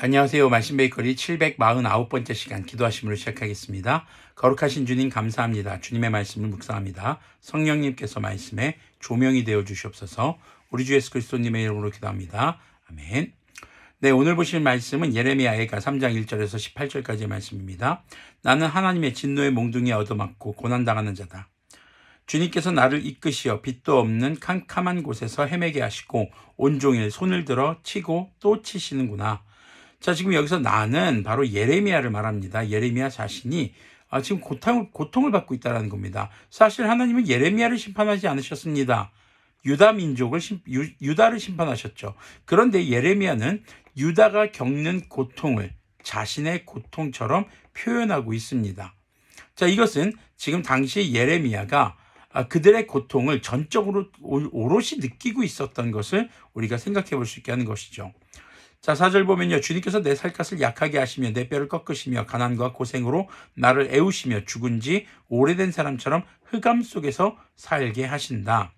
안녕하세요. 말씀 베이커리 749번째 시간 기도하심으로 시작하겠습니다. 거룩하신 주님 감사합니다. 주님의 말씀을 묵상합니다. 성령님께서 말씀에 조명이 되어 주시옵소서. 우리 주 예수 그리스도님의 이름으로 기도합니다. 아멘. 네, 오늘 보실 말씀은 예레미야가 3장 1절에서 18절까지의 말씀입니다. 나는 하나님의 진노의 몽둥이에 얻어맞고 고난당하는 자다. 주님께서 나를 이끄시어 빛도 없는 캄캄한 곳에서 헤매게 하시고 온종일 손을 들어 치고 또 치시는구나. 자, 지금 여기서 나는 바로 예레미야를 말합니다. 예레미야 자신이 지금 고통을 받고 있다는 겁니다. 사실 하나님은 예레미야를 심판하지 않으셨습니다. 유다를 심판하셨죠. 그런데 예레미야는 유다가 겪는 고통을 자신의 고통처럼 표현하고 있습니다. 자, 이것은 지금 당시 예레미야가 그들의 고통을 전적으로 오롯이 느끼고 있었던 것을 우리가 생각해 볼 수 있게 하는 것이죠. 자, 4절 보면요. 주님께서 내 살갗을 약하게 하시며 내 뼈를 꺾으시며 가난과 고생으로 나를 애우시며 죽은 지 오래된 사람처럼 흑암 속에서 살게 하신다.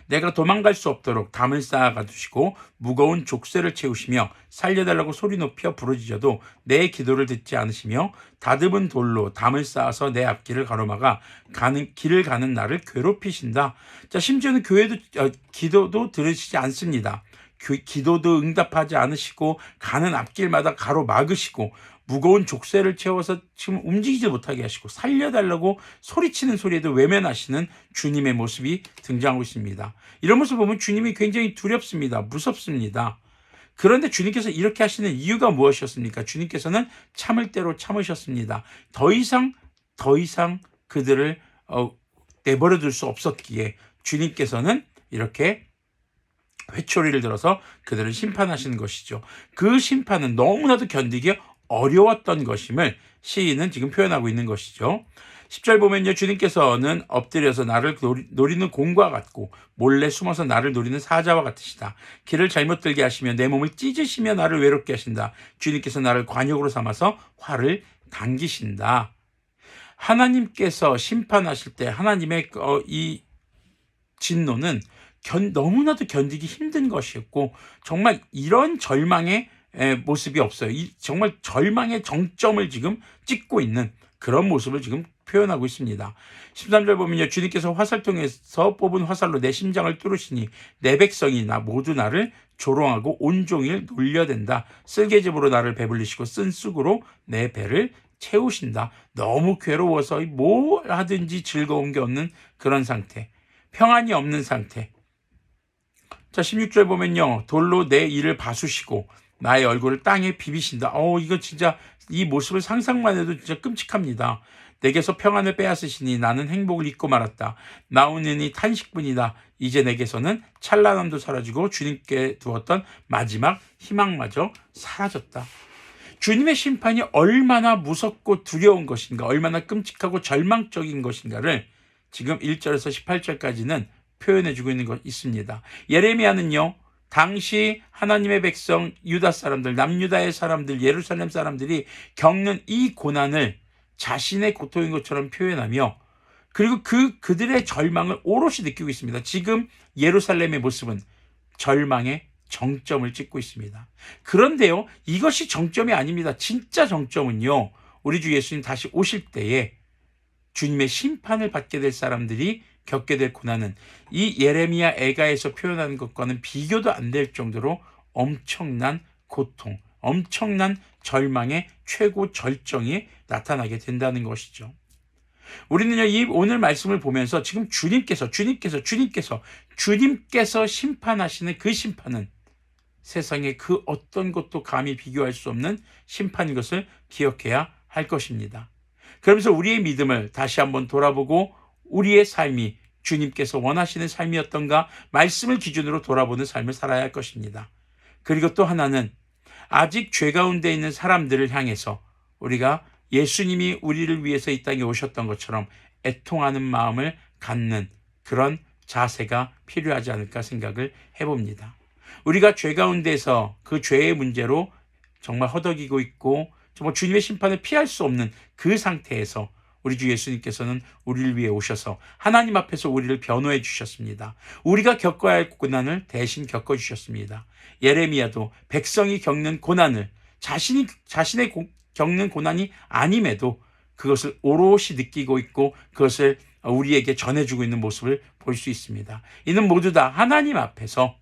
내가 도망갈 수 없도록 담을 쌓아가 두시고 무거운 족쇄를 채우시며 살려달라고 소리 높여 부르짖어도 내 기도를 듣지 않으시며 다듬은 돌로 담을 쌓아서 내 앞길을 가로막아 길을 가는 나를 괴롭히신다. 자, 심지어는 기도도 들으시지 않습니다. 기도도 응답하지 않으시고 가는 앞길마다 가로막으시고 무거운 족쇄를 채워서 지금 움직이지 못하게 하시고 살려달라고 소리치는 소리에도 외면하시는 주님의 모습이 등장하고 있습니다. 이런 모습을 보면 주님이 굉장히 두렵습니다. 무섭습니다. 그런데 주님께서 이렇게 하시는 이유가 무엇이었습니까? 주님께서는 참을 대로 참으셨습니다. 더 이상 그들을 내버려 둘 수 없었기에 주님께서는 이렇게 회초리를 들어서 그들을 심판하시는 것이죠. 그 심판은 너무나도 견디기 어려웠던 것임을 시인은 지금 표현하고 있는 것이죠. 10절 보면요. 주님께서는 엎드려서 나를 노리는 공과 같고 몰래 숨어서 나를 노리는 사자와 같으시다. 길을 잘못 들게 하시며 내 몸을 찢으시며 나를 외롭게 하신다. 주님께서 나를 관역으로 삼아서 화를 당기신다. 하나님께서 심판하실 때 하나님의 이 진노는 너무나도 견디기 힘든 것이었고 정말 이런 절망의 모습이 없어요. 정말 절망의 정점을 지금 찍고 있는 그런 모습을 지금 표현하고 있습니다. 13절 보면요. 주님께서 화살통에서 뽑은 화살로 내 심장을 뚫으시니 내 백성이 모두 나를 조롱하고 온종일 놀려댄다. 쓸개즙으로 나를 배불리시고 쓴 쑥으로 내 배를 채우신다. 너무 괴로워서 뭘 하든지 즐거운 게 없는 그런 상태. 평안이 없는 상태. 자, 16절 보면요. 돌로 내 이를 바수시고 나의 얼굴을 땅에 비비신다. 이거 진짜 이 모습을 상상만 해도 진짜 끔찍합니다. 내게서 평안을 빼앗으시니 나는 행복을 잊고 말았다. 나오느니 탄식뿐이다. 이제 내게서는 찬란함도 사라지고 주님께 두었던 마지막 희망마저 사라졌다. 주님의 심판이 얼마나 무섭고 두려운 것인가, 얼마나 끔찍하고 절망적인 것인가를 지금 1절에서 18절까지는 표현해주고 있는 것 있습니다. 예레미야는요, 당시 하나님의 백성 유다 사람들, 남유다의 사람들, 예루살렘 사람들이 겪는 이 고난을 자신의 고통인 것처럼 표현하며 그리고 그들의 절망을 오롯이 느끼고 있습니다. 지금 예루살렘의 모습은 절망의 정점을 찍고 있습니다. 그런데요, 이것이 정점이 아닙니다. 진짜 정점은요, 우리 주 예수님 다시 오실 때에 주님의 심판을 받게 될 사람들이 겪게 될 고난은 이 예레미야 애가에서 표현하는 것과는 비교도 안 될 정도로 엄청난 고통, 엄청난 절망의 최고 절정이 나타나게 된다는 것이죠. 우리는요, 이 오늘 말씀을 보면서 지금 주님께서 심판하시는 그 심판은 세상의 그 어떤 것도 감히 비교할 수 없는 심판인 것을 기억해야 할 것입니다. 그러면서 우리의 믿음을 다시 한번 돌아보고 우리의 삶이 주님께서 원하시는 삶이었던가 말씀을 기준으로 돌아보는 삶을 살아야 할 것입니다. 그리고 또 하나는 아직 죄 가운데 있는 사람들을 향해서 우리가 예수님이 우리를 위해서 이 땅에 오셨던 것처럼 애통하는 마음을 갖는 그런 자세가 필요하지 않을까 생각을 해봅니다. 우리가 죄 가운데서 그 죄의 문제로 정말 허덕이고 있고 정말 주님의 심판을 피할 수 없는 그 상태에서 우리 주 예수님께서는 우리를 위해 오셔서 하나님 앞에서 우리를 변호해 주셨습니다. 우리가 겪어야 할 고난을 대신 겪어주셨습니다. 예레미야도 백성이 겪는 고난을 자신의 겪는 고난이 아님에도 그것을 오롯이 느끼고 있고 그것을 우리에게 전해주고 있는 모습을 볼 수 있습니다. 이는 모두 다 하나님 앞에서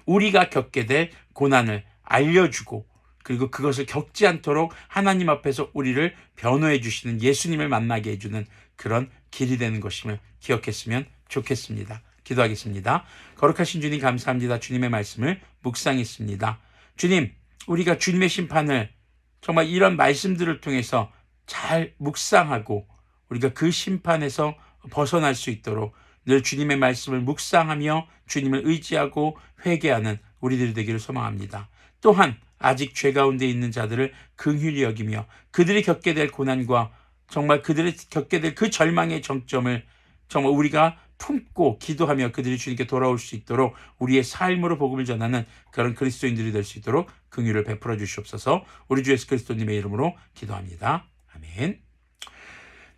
우리가 겪게 될 고난을 알려주고 그리고 그것을 겪지 않도록 하나님 앞에서 우리를 변호해 주시는 예수님을 만나게 해주는 그런 길이 되는 것임을 기억했으면 좋겠습니다. 기도하겠습니다. 거룩하신 주님 감사합니다. 주님의 말씀을 묵상했습니다. 주님, 우리가 주님의 심판을 정말 이런 말씀들을 통해서 잘 묵상하고 우리가 그 심판에서 벗어날 수 있도록 늘 주님의 말씀을 묵상하며 주님을 의지하고 회개하는 우리들이 되기를 소망합니다. 또한 아직 죄 가운데 있는 자들을 긍휼히 여기며 그들이 겪게 될 고난과 정말 그들이 겪게 될 그 절망의 정점을 정말 우리가 품고 기도하며 그들이 주님께 돌아올 수 있도록 우리의 삶으로 복음을 전하는 그런 그리스도인들이 될 수 있도록 긍휼을 베풀어 주시옵소서. 우리 주 예수 그리스도님의 이름으로 기도합니다. 아멘.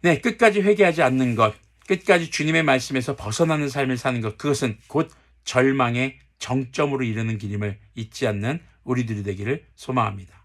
네, 끝까지 회개하지 않는 것, 끝까지 주님의 말씀에서 벗어나는 삶을 사는 것, 그것은 곧 절망의 정점으로 이르는 길임을 잊지 않는 우리들이 되기를 소망합니다.